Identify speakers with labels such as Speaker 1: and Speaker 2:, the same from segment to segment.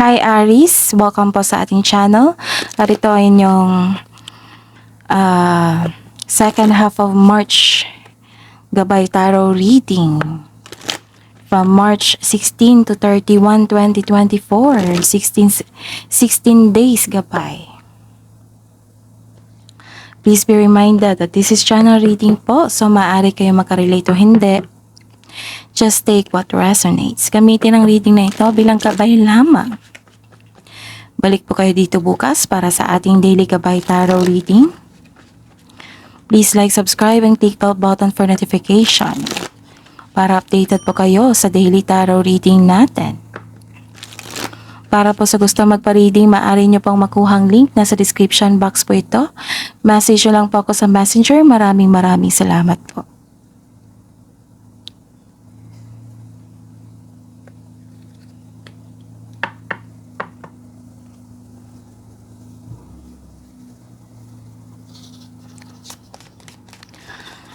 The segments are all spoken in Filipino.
Speaker 1: Hi Aries, welcome po sa ating channel. At ito ay inyong second half of March Gabay Tarot reading from March 16 to 31, 2024. 16 days gabay. Please be reminded that this is channel reading po, so maaari kayo makarelate o hindi. Just take what resonates. Gamitin ang reading na ito bilang gabay lamang. Balik po kayo dito bukas para sa ating daily Gabay Tarot reading. Please like, subscribe, and click the button for notification para updated po kayo sa daily tarot reading natin. Para po sa gusto magpa-reading, maaari nyo pong makuhang link na sa description box po ito. Message nyo lang po ako sa messenger. Maraming salamat po.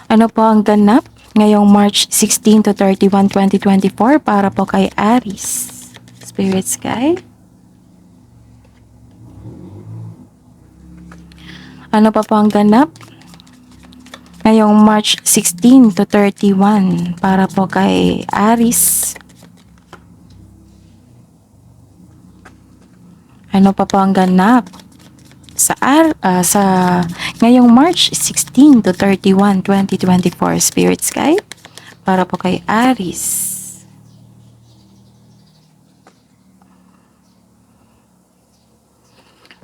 Speaker 1: Ano po ang ganap ngayong March 16 to 31, 2024 para po kay Aries? Spirits Guide. Ano pa po ang ganap ngayong March 16 to 31 para po kay Aries? Ano pa po ang ganap sa ngayong March 16 to 31, 2024 Spirits Guide para po kay Aries?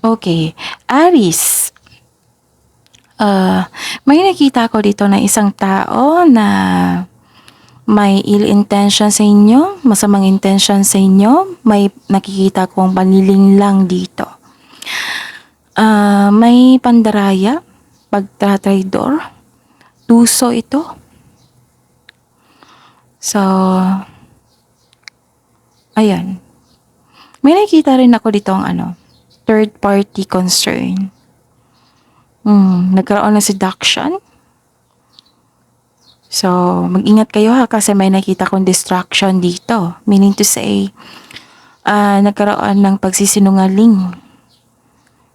Speaker 1: Okay, Aries. May nakita ko dito na isang tao na may ill intention sa inyo, masamang intention sa inyo. May nakikita kong paniling lang dito. May pandaraya, pagtratraidor, tuso ito. So, ayan. May nakita rin ako dito ang third party concern. Nagkaroon ng seduction. So, mag-ingat kayo ha kasi may nakita kong distraction dito. Meaning to say, nagkaroon ng pagsisinungaling.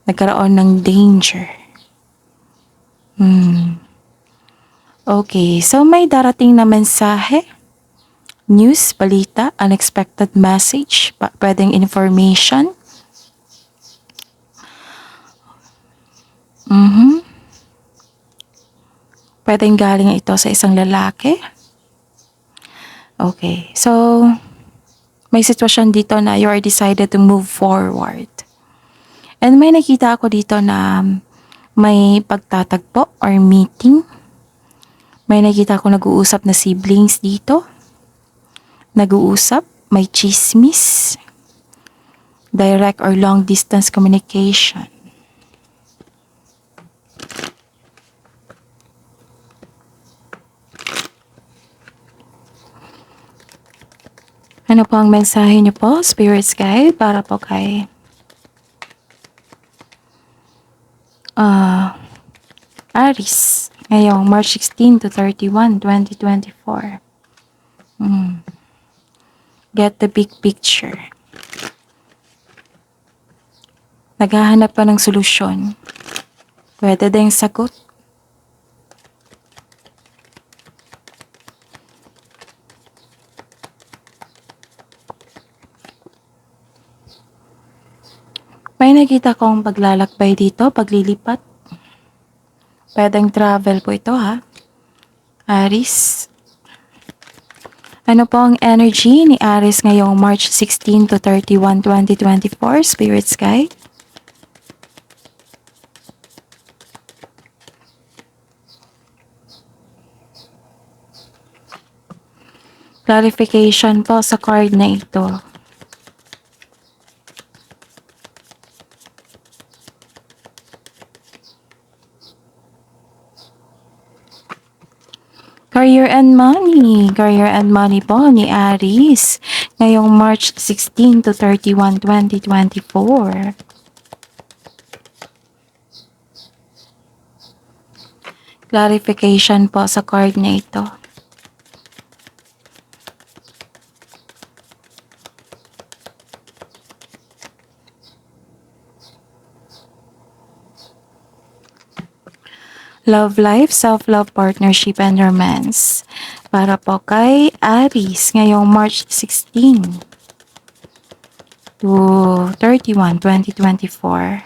Speaker 1: Nagkaroon ng danger. Okay, so may darating na mensahe, news, balita, unexpected message, pwedeng information. Pwedeng galing ito sa isang lalaki. Okay, so may sitwasyon dito na you are decided to move forward. And may nakita ako dito na may pagtatagpo or meeting. May nakita ako nag-uusap na siblings dito. Nag-uusap, may chismis. Direct or long distance communication. Ano po ang mensahe niyo po, Spirits Guide, para po kay Aries ngayong March 16 to 31, 2024. Get the big picture. Naghahanap pa ng solusyon. Pwede ding sagot. May nakita kong paglalakbay dito, paglilipat. Pwedeng travel po ito ha. Aries. Ano po ang energy ni Aries ngayong March 16 to 31, 2024 Spirits Guide? Clarification po sa card na ito. Career and money. Career and money po ni Aries ngayong March 16 to 31, 2024. Clarification po sa card na ito. Love life, self-love, partnership, and romance. Para po kay Aries ngayong March 16 to 31, 2024.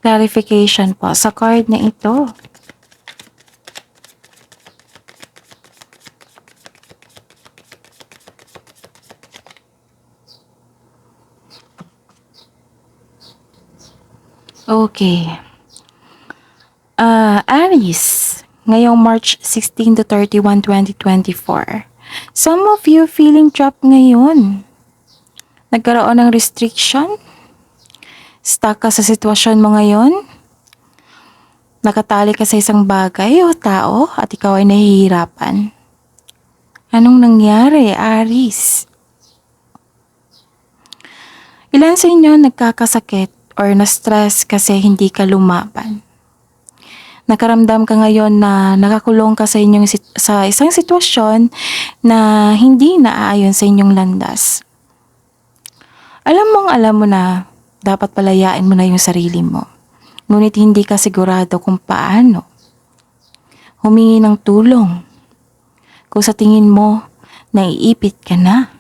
Speaker 1: Clarification po sa card na ito. Okay. Aries, ngayong March 16 to 31, 2024. Some of you feeling trapped ngayon. Nagkaroon ng restriction? Stuck ka sa sitwasyon mo ngayon? Nakatali ka sa isang bagay o tao at ikaw ay nahihirapan? Anong nangyari, Aries? Ilan sa inyo nagkakasakit or na-stress kasi hindi ka lumaban? Nakaramdam ka ngayon na nakakulong ka sa isang sitwasyon na hindi naaayon sa inyong landas. Alam mo na dapat palayain mo na yung sarili mo. Ngunit hindi ka sigurado kung paano. Humingi ng tulong. Kung sa tingin mo, naiipit ka na.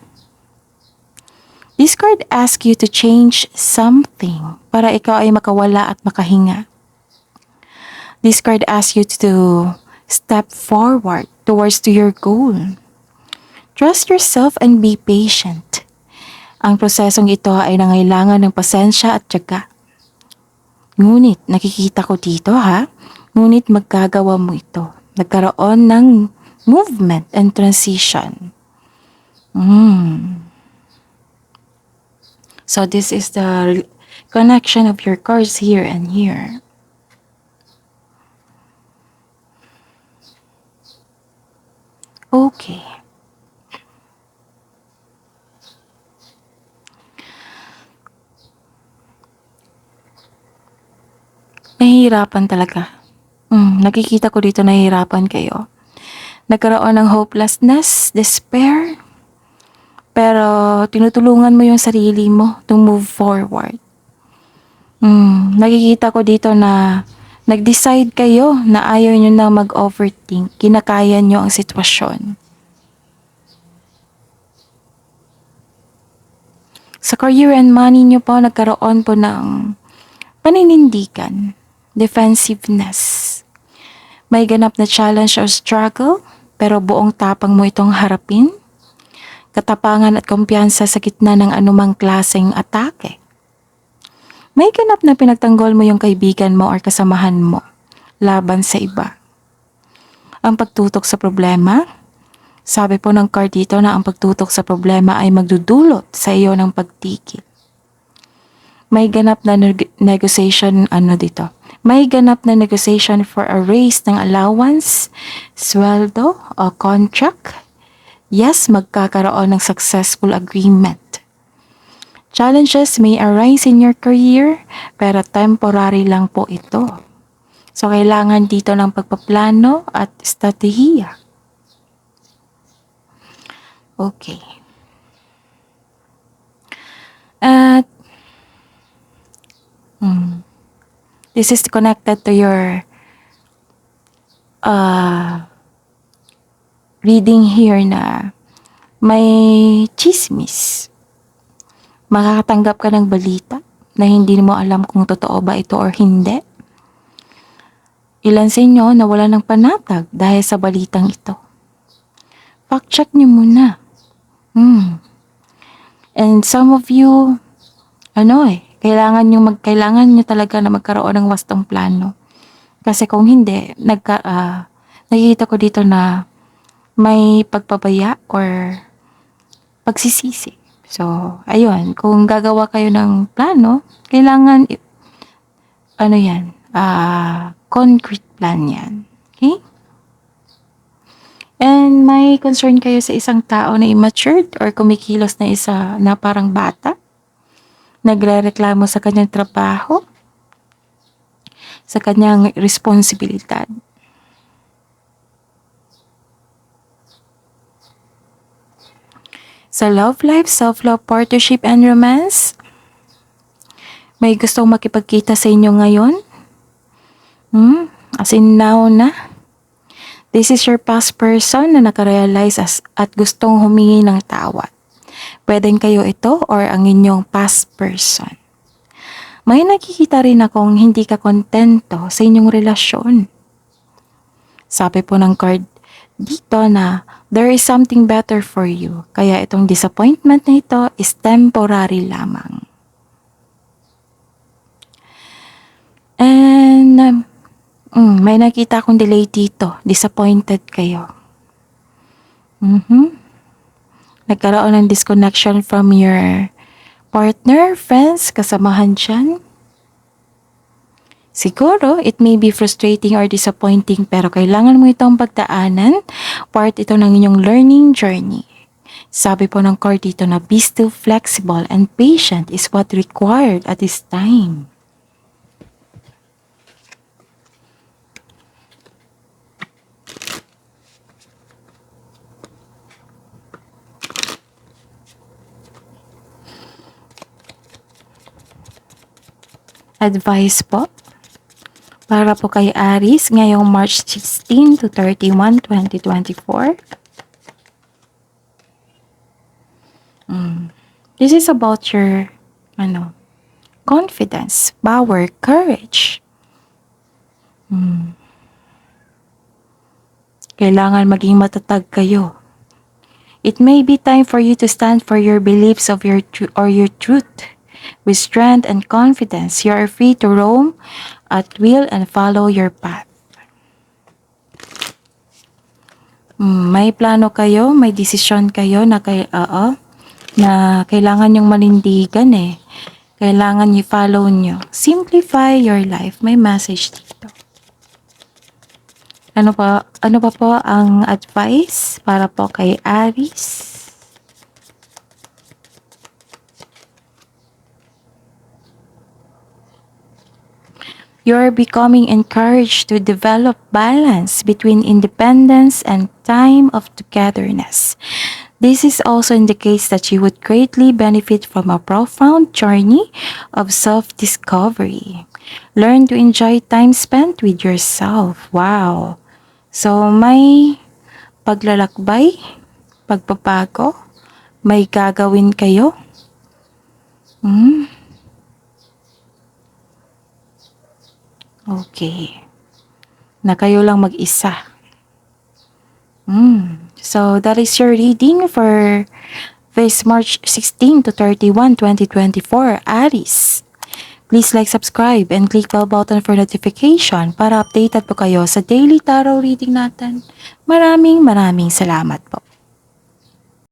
Speaker 1: This card asks you to change something para ikaw ay makawala at makahinga. This card asks you to step forward towards to your goal. Trust yourself and be patient. Ang prosesong ito ay nangailangan ng pasensya at tiyaga. Ngunit nakikita ko dito ngunit magagawa mo ito. Nagkaroon ng movement and transition. So this is the connection of your cards here and here. Okay. Nahihirapan talaga. Nakikita ko dito nahihirapan kayo. Nagkaroon ng hopelessness, despair. Pero tinutulungan mo yung sarili mo to move forward. Nakikita ko dito na nag-decide kayo na ayaw nyo na mag-overthink. Kinakaya nyo ang sitwasyon. Sa career and money nyo po, nagkaroon po ng paninindigan, defensiveness. May ganap na challenge or struggle, pero buong tapang mo itong harapin. Katapangan at kumpiyansa sa gitna ng anumang klaseng atake. May ganap na pinagtanggol mo yung kaibigan mo or kasamahan mo laban sa iba. Ang pagtutok sa problema, sabi po ng card dito na ang pagtutok sa problema ay magdudulot sa iyo ng pagtigil. May ganap na negotiation dito. May ganap na negotiation for a raise ng allowance, sweldo o contract. Yes, magkakaroon ng successful agreement. Challenges may arise in your career, pero temporary lang po ito. So, kailangan dito ng pagpaplano at estratehiya. Okay. At, this is connected to your reading here na may chismis. Makakatanggap ka ng balita na hindi mo alam kung totoo ba ito or hindi. Ilan sa inyo nawala ng panatag dahil sa balitang ito. Fact check niyo muna. And some of you, kailangan nyo talaga na magkaroon ng wastong plano. Kasi kung hindi, nakikita ko dito na may pagpabaya or pagsisisi. So, ayun, kung gagawa kayo ng plano, kailangan, concrete plan yan. Okay? And may concern kayo sa isang tao na immature or kumikilos na isa na parang bata, nagrereklamo sa kanyang trabaho, sa kanyang responsibilidad. Sa love life, self-love, partnership, and romance, May gustong makipagkita sa inyo ngayon? As in now na? This is your past person na nakarealize at gustong humingi ng tawad. Pwedeng kayo ito or ang inyong past person. May nakikita rin akong hindi ka kontento sa inyong relasyon. Sabi po ng card dito na there is something better for you. Kaya itong disappointment na ito is temporary lamang. And may nakita akong delay dito. Disappointed kayo. Nagkaroon ng disconnection from your partner, friends, kasamahan dyan. Siguro, it may be frustrating or disappointing pero kailangan mo itong pagdaanan. Part ito ng inyong learning journey. Sabi po ng card dito na be still flexible and patient is what required at this time. Advice po para po kay Aries ngayong March 16 to 31, 2024. This is about your confidence, power, courage. Kailangan maging matatag kayo. It may be time for you to stand for your beliefs of your truth. With strength and confidence, you are free to roam at will and follow your path. May plano kayo, may desisyon kayo na kailangan yung manindigan eh. Kailangan i-follow nyo. Simplify your life. May message dito. Ano pa po ang advice para po kay Aries? You're becoming encouraged to develop balance between independence and time of togetherness. This is also indicates that you would greatly benefit from a profound journey of self-discovery. Learn to enjoy time spent with yourself. Wow! So, may paglalakbay, pagbabago, may gagawin kayo. Okay. Na kayo lang mag-isa. So, that is your reading for this March 16 to 31, 2024, Aries. Please like, subscribe, and click bell button for notification para updated po kayo sa daily tarot reading natin. Maraming salamat po.